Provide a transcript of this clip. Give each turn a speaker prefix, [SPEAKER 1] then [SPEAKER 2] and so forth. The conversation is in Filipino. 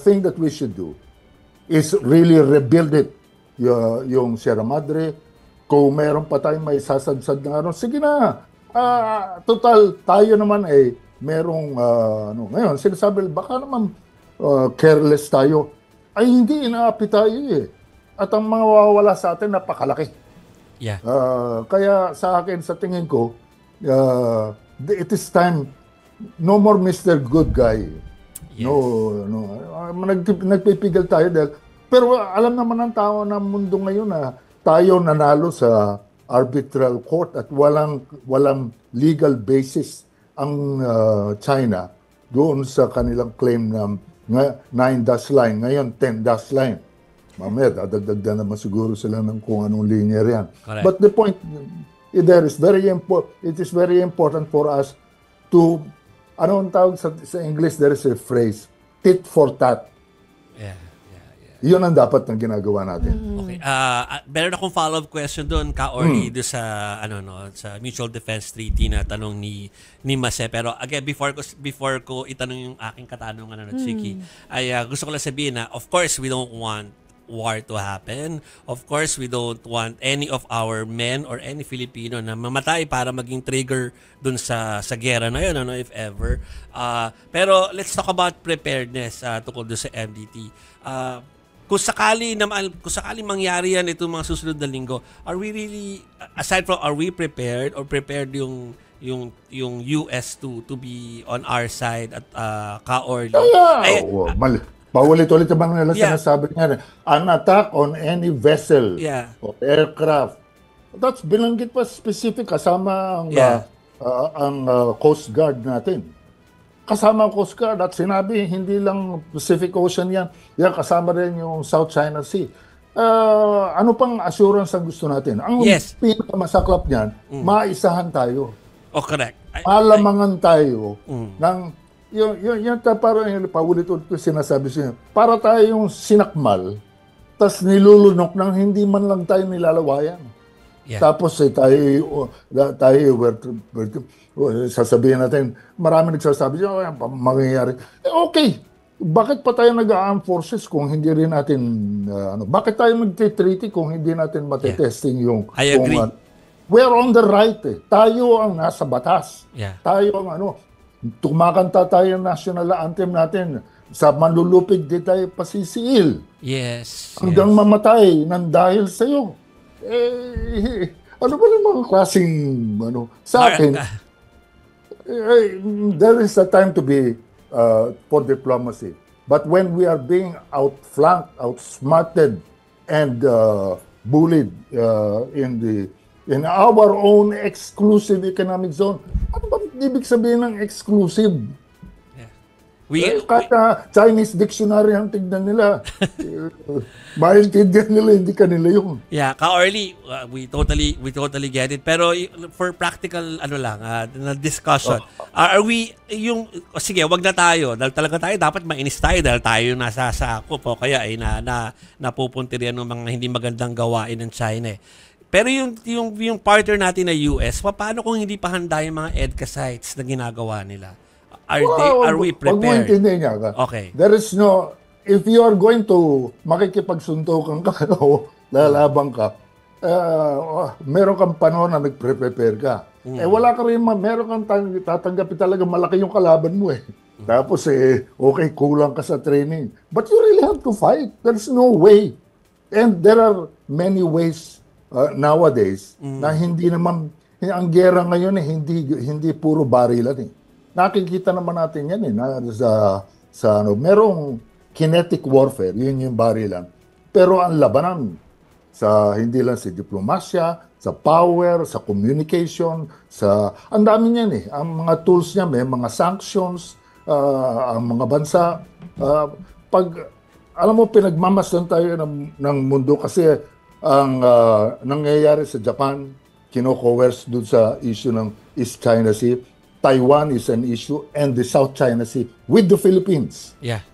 [SPEAKER 1] thing that we should do is really rebuild it. Yung Sierra Madre, kung meron pa tayong may sasadsad na ano, sige na. Total, tayo naman merong, ngayon, sinasabi, baka naman careless tayo. Ay, hindi, inaapi tayo eh. At ang mga mawawala sa atin, napakalaki.
[SPEAKER 2] Yeah.
[SPEAKER 1] Kaya sa akin, sa tingin ko, it is time, no more Mr. Good Guy.
[SPEAKER 2] Yes.
[SPEAKER 1] Nagpipigil tayo dahil, pero alam naman ng tao ng mundo ngayon na tayo nanalo sa arbitral court at walang legal basis ang China doon sa kanilang claim na 9-dash line, ngayon 10-dash line. Mamaya, dadagdag na naman siguro sila ng kung anong linya riyan. But the point there is it is very important for us to, anong tawag sa English, there is a phrase, tit for tat.
[SPEAKER 2] Yeah.
[SPEAKER 1] Yun ang dapat ng ginagawa natin.
[SPEAKER 2] Okay. Meron akong follow-up question doon, Ka-Orly, doon sa sa Mutual Defense Treaty na tanong ni Mase. Pero again, before ko itanong yung aking katanungan Chiki, ay gusto ko lang sabihin na of course we don't want war to happen. Of course, we don't want any of our men or any Filipino na mamatay para maging trigger dun sa gera na yun, if ever. Pero let's talk about preparedness tungkol dun sa MDT. Kung sakali mangyari yan itong mga susunod na linggo, are we really, aside from are we prepared or prepared yung US to be on our side at Ka-Orly?
[SPEAKER 1] Paulit-ulit naman nila sinasabi niya, an attack on any vessel or aircraft. That's binanggit pa specific kasama ang Coast Guard natin. Kasama ang Coast Guard at sinabi, hindi lang Pacific Ocean yan. Yan, kasama rin yung South China Sea. Ano pang assurance ang gusto natin? Ang pinakamasaklap niyan, maisahan tayo.
[SPEAKER 2] Oh, correct.
[SPEAKER 1] Malamangan tayo ng yung parang paulit-ulit ko sinasabi siya, para tayong sinakmal, tas nilulunok ng hindi man lang tayo nilalawayan. Yeah. Tapos tayo sasabihin natin, marami nagsasabi, mangyayari. Okay, bakit pa tayo nag-armed forces kung hindi rin natin, bakit tayo mag-treaty kung hindi natin matetesting yung...
[SPEAKER 2] I agree.
[SPEAKER 1] We're on the right Tayo ang nasa batas.
[SPEAKER 2] Yeah.
[SPEAKER 1] Tayo ang tumakanta tayo ng national anthem natin. Sa manlulupig di tayo pasisiil.
[SPEAKER 2] Yes.
[SPEAKER 1] Hanggang mamatay nang dahil sa'yo. Ano ba yung mga klaseng, sa akin, there is a time to be for diplomacy. But when we are being outflanked, outsmarted, and bullied in our own exclusive economic zone, ano ba ibig sabihin ng exclusive? Kahit Chinese dictionary ang tignan nila. Maintindihan nila, hindi kanila yun.
[SPEAKER 2] Yeah, Ka-Orly, we totally get it. Pero for practical na discussion, are we sige, wag na tayo. Dahil talaga tayo dapat mainis tayo dahil tayo nasa sakop o kaya napupuntirian ng mga hindi magandang gawain ng China. Pero yung partner natin na US, paano kung hindi pa handa yung mga EDCA sites na ginagawa nila? Are we prepared?
[SPEAKER 1] Pag mo intindihin niya ka,
[SPEAKER 2] okay.
[SPEAKER 1] There is no, if you are going to makikipagsuntukan ka o lalabang ka, meron kang panahon na nag-prepare ka. Wala ka rin, meron kang tatanggapin talaga malaki yung kalaban mo Tapos okay, kulang ka sa training. But you really have to fight. There's no way. And there are many ways nowadays na hindi naman, ang gera ngayon hindi puro barilan Nakikita naman natin yan merong kinetic warfare, yun yung barilan. Pero ang labanan hindi lang sa diplomasya, sa power, sa communication, ang dami niyan Ang mga tools niya, may mga sanctions, ang mga bansa. Alam mo, pinagmamasdan tayo ng mundo kasi ang nangyayari sa Japan, kino-coerce doon sa issue ng East China Sea. Taiwan is an issue and the South China Sea with the Philippines.
[SPEAKER 2] Yeah.